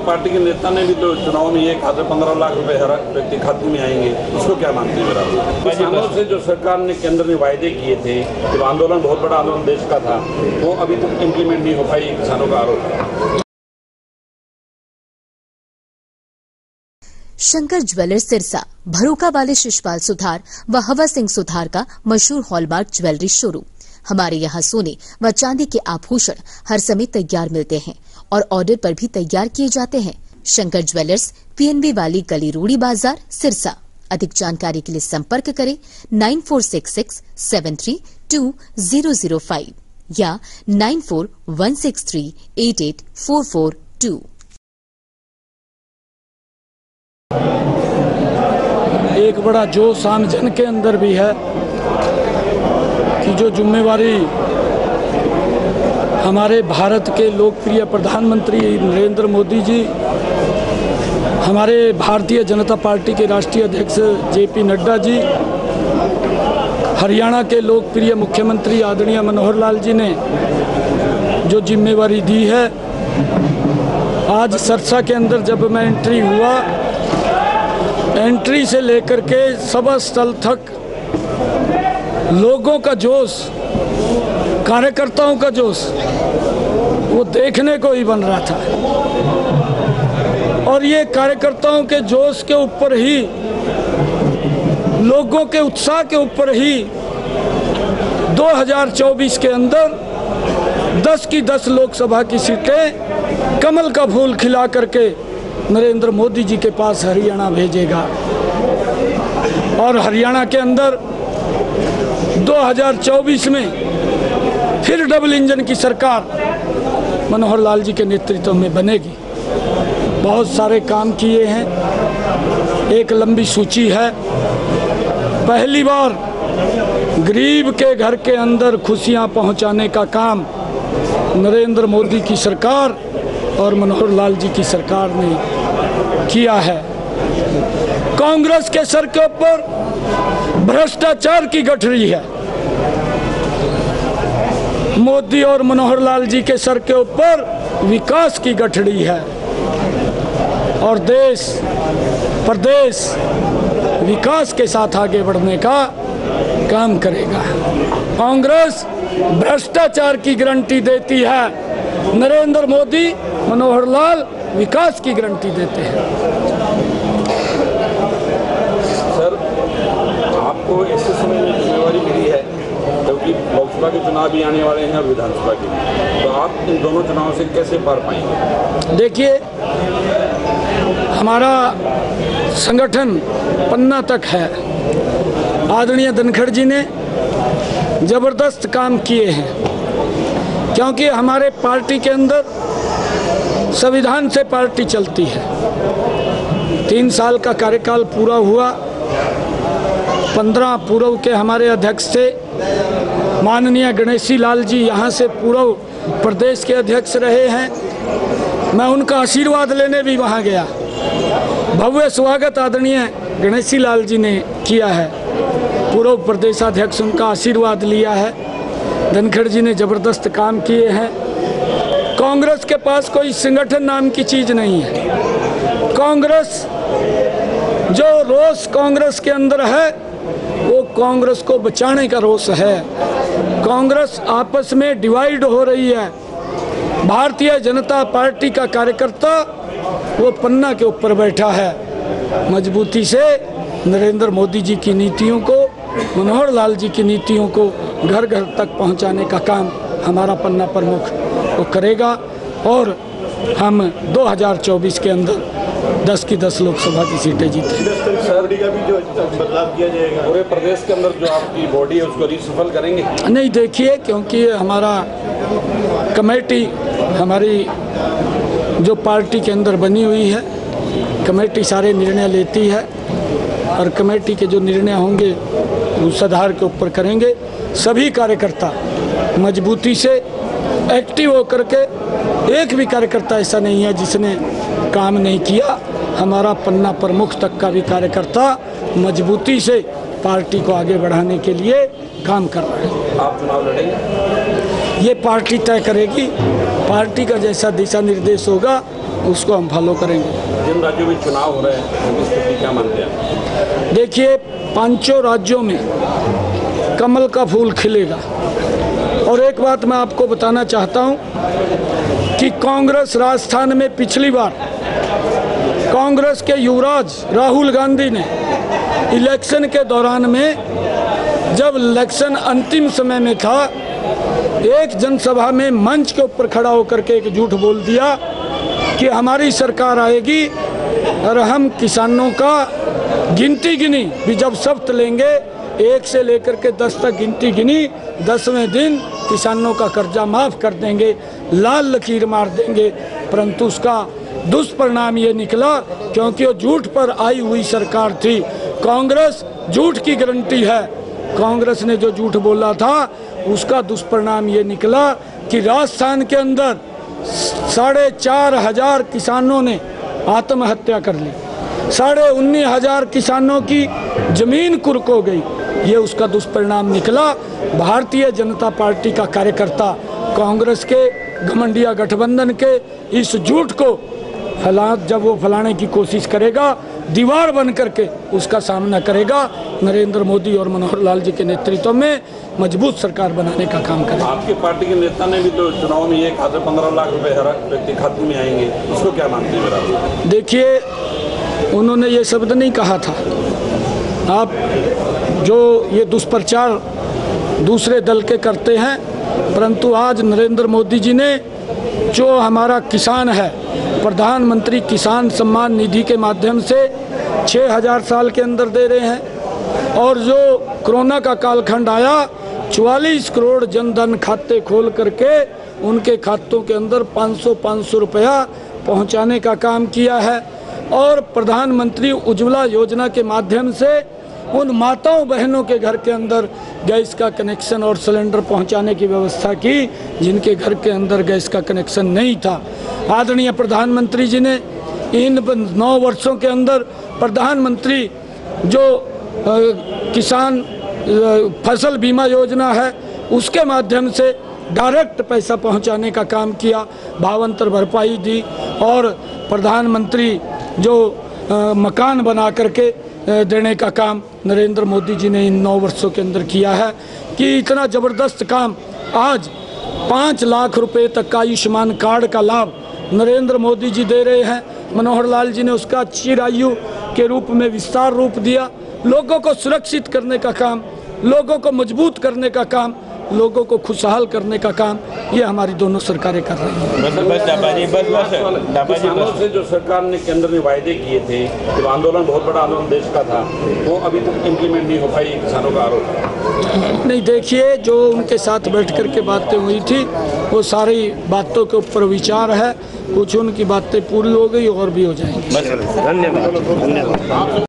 Party के नेता ने भी तो चुनाव में ये कहा था 15 लाख रुपए हर व्यक्ति खाते में आएंगे, उसको क्या मानते हैं मेरा? किसानों से जो सरकार ने केंद्र में वायदे किए थे, जब आंदोलन बहुत बड़ा आंदोलन देश का था, वो अभी तक इम्प्लीमेंट नहीं हो पाई, किसानों का आरोप है। शंकर ज्वेलर्स सिरसा भरोका वाले शिशपाल सुथार व हवा सिंह सुथार का मशहूर हॉलमार्क ज्वेलरी शोरूम। हमारे यहाँ सोने व चांदी के आभूषण हर समय तैयार मिलते हैं और ऑर्डर पर भी तैयार किए जाते हैं। शंकर ज्वेलर्स पीएनबी वाली गली रूड़ी बाजार सिरसा। अधिक जानकारी के लिए संपर्क करें 9466732005 या 9416388442। एक बड़ा जोश आम जन के अंदर भी है कि जो जिम्मेवारी हमारे भारत के लोकप्रिय प्रधानमंत्री नरेंद्र मोदी जी, हमारे भारतीय जनता पार्टी के राष्ट्रीय अध्यक्ष जेपी नड्डा जी, हरियाणा के लोकप्रिय मुख्यमंत्री आदरणीय मनोहर लाल जी ने जो जिम्मेवारी दी है, आज सिरसा के अंदर जब मैं एंट्री हुआ, एंट्री से लेकर के सभा स्थल तक लोगों का जोश, कार्यकर्ताओं का जोश वो देखने को ही बन रहा था। और ये कार्यकर्ताओं के जोश के ऊपर ही, लोगों के उत्साह के ऊपर ही 2024 के अंदर 10 की 10 लोकसभा की सीटें कमल का फूल खिला करके नरेंद्र मोदी जी के पास हरियाणा भेजेगा। और हरियाणा के अंदर 2024 में फिर डबल इंजन की सरकार मनोहर लाल जी के नेतृत्व में बनेगी। बहुत सारे काम किए हैं, एक लंबी सूची है। पहली बार गरीब के घर के अंदर खुशियां पहुंचाने का काम नरेंद्र मोदी की सरकार और मनोहर लाल जी की सरकार ने किया है। कांग्रेस के सर के ऊपर भ्रष्टाचार की गठरी है, मोदी और मनोहर लाल जी के सर के ऊपर विकास की गठरी है और देश प्रदेश विकास के साथ आगे बढ़ने का काम करेगा। कांग्रेस भ्रष्टाचार की गारंटी देती है, नरेंद्र मोदी मनोहर लाल विकास की गारंटी देते हैं। सर, आपको ऐसे समय में जिम्मेवारी मिली है क्योंकि लोकसभा के चुनाव भी आने वाले हैं और विधानसभा के, तो आप इन दोनों चुनावों से कैसे पार पाएंगे? देखिए, हमारा संगठन पन्ना तक है। आदरणीय धनखड़ जी ने जबरदस्त काम किए हैं, क्योंकि हमारे पार्टी के अंदर संविधान से पार्टी चलती है। 3 साल का कार्यकाल पूरा हुआ, 15 पूर्व के हमारे अध्यक्ष थे माननीय गणेशी लाल जी, यहाँ से पूर्व प्रदेश के अध्यक्ष रहे हैं। मैं उनका आशीर्वाद लेने भी वहाँ गया। भव्य स्वागत आदरणीय गणेशी लाल जी ने किया है, पूर्व प्रदेशाध्यक्ष उनका आशीर्वाद लिया है। धनखड़ जी ने जबरदस्त काम किए हैं। कांग्रेस के पास कोई संगठन नाम की चीज नहीं है। कांग्रेस, जो रोष कांग्रेस के अंदर है वो कांग्रेस को बचाने का रोष है। कांग्रेस आपस में डिवाइड हो रही है। भारतीय जनता पार्टी का कार्यकर्ता वो पन्ना के ऊपर बैठा है। मजबूती से नरेंद्र मोदी जी की नीतियों को, मनोहर लाल जी की नीतियों को घर घर तक पहुंचाने का काम हमारा पन्ना प्रमुख वो करेगा और हम 2024 के अंदर 10 की 10 लोकसभा की सीटें जीतेंगे। का भी जो बदलाव किया जाएगा, पूरे प्रदेश के अंदर जो आपकी बॉडी है उसको रीसफल करेंगे? नहीं, देखिए, क्योंकि हमारा कमेटी, हमारी जो पार्टी के अंदर बनी हुई है, कमेटी सारे निर्णय लेती है और कमेटी के जो निर्णय होंगे उस आधार के ऊपर करेंगे। सभी कार्यकर्ता मजबूती से एक्टिव होकर के, एक भी कार्यकर्ता ऐसा नहीं है जिसने काम नहीं किया। हमारा पन्ना प्रमुख तक का भी कार्यकर्ता मजबूती से पार्टी को आगे बढ़ाने के लिए काम कर रहा है। आप चुनाव लड़ेंगे? ये पार्टी तय करेगी। पार्टी का जैसा दिशा निर्देश होगा उसको हम फॉलो करेंगे। जिन राज्यों में चुनाव हो रहे हैं उनकी स्थिति क्या मानते हैं? देखिए, पांचों राज्यों में कमल का फूल खिलेगा। और एक बात मैं आपको बताना चाहता हूं कि कांग्रेस राजस्थान में पिछली बार कांग्रेस के युवराज राहुल गांधी ने इलेक्शन के दौरान में, जब इलेक्शन अंतिम समय में था, एक जनसभा में मंच के ऊपर खड़ा होकर के एक झूठ बोल दिया कि हमारी सरकार आएगी और हम किसानों का गिनती गिनी भी, जब शपथ लेंगे 1 से लेकर के 10 तक गिनती गिनी, 10वें दिन किसानों का कर्जा माफ़ कर देंगे, लाल लकीर मार देंगे। परंतु उसका दुष्परिणाम ये निकला, क्योंकि वो झूठ पर आई हुई सरकार थी। कांग्रेस झूठ की गारंटी है। कांग्रेस ने जो झूठ बोला था उसका दुष्परिणाम ये निकला कि राजस्थान के अंदर 4,500 किसानों ने आत्महत्या कर ली, 19,500 किसानों की जमीन कुर्क हो गई। ये उसका दुष्परिणाम निकला। भारतीय जनता पार्टी का कार्यकर्ता कांग्रेस के घमंडिया गठबंधन के इस झूठ को जब वो फैलाने की कोशिश करेगा, दीवार बन करके उसका सामना करेगा। नरेंद्र मोदी और मनोहर लाल जी के नेतृत्व में मजबूत सरकार बनाने का काम करेगा। आपकी पार्टी के नेता ने भी तो चुनाव में ये कहा था 15 लाख रुपए हर व्यक्ति खाते में आएंगे, उसको क्या मानते हैं? देखिए, उन्होंने ये शब्द नहीं कहा था। आप जो ये दुष्प्रचार दूसरे दल के करते हैं, परंतु आज नरेंद्र मोदी जी ने जो हमारा किसान है, प्रधानमंत्री किसान सम्मान निधि के माध्यम से 6,000 साल के अंदर दे रहे हैं। और जो कोरोना का कालखंड आया, 44 करोड़ जनधन खाते खोल करके उनके खातों के अंदर 500 रुपया पहुंचाने का काम किया है। और प्रधानमंत्री उज्ज्वला योजना के माध्यम से उन माताओं बहनों के घर के अंदर गैस का कनेक्शन और सिलेंडर पहुंचाने की व्यवस्था की, जिनके घर के अंदर गैस का कनेक्शन नहीं था। आदरणीय प्रधानमंत्री जी ने इन 9 वर्षों के अंदर प्रधानमंत्री जो किसान फसल बीमा योजना है उसके माध्यम से डायरेक्ट पैसा पहुंचाने का काम किया, भावांतर भरपाई दी। और प्रधानमंत्री जो मकान बना करके देने का काम नरेंद्र मोदी जी ने इन 9 वर्षों के अंदर किया है कि इतना ज़बरदस्त काम। आज 5 लाख रुपए तक का आयुष्मान कार्ड का लाभ नरेंद्र मोदी जी दे रहे हैं। मनोहर लाल जी ने उसका चिरायु के रूप में विस्तार रूप दिया। लोगों को सुरक्षित करने का काम, लोगों को मजबूत करने का काम, लोगों को खुशहाल करने का काम ये हमारी दोनों सरकारें कर रही हैं। किसानों से जो सरकार ने केंद्र ने वायदे किए थे, जब आंदोलन बहुत बड़ा आंदोलन देश का था, वो अभी तक इम्प्लीमेंट नहीं हो पाई, किसानों का आरोप है। नहीं, देखिए, जो उनके साथ बैठ कर के बातें हुई थी वो सारी बातों के ऊपर विचार है। कुछ उनकी बातें पूरी हो गई और भी हो जाएंगी। धन्यवाद।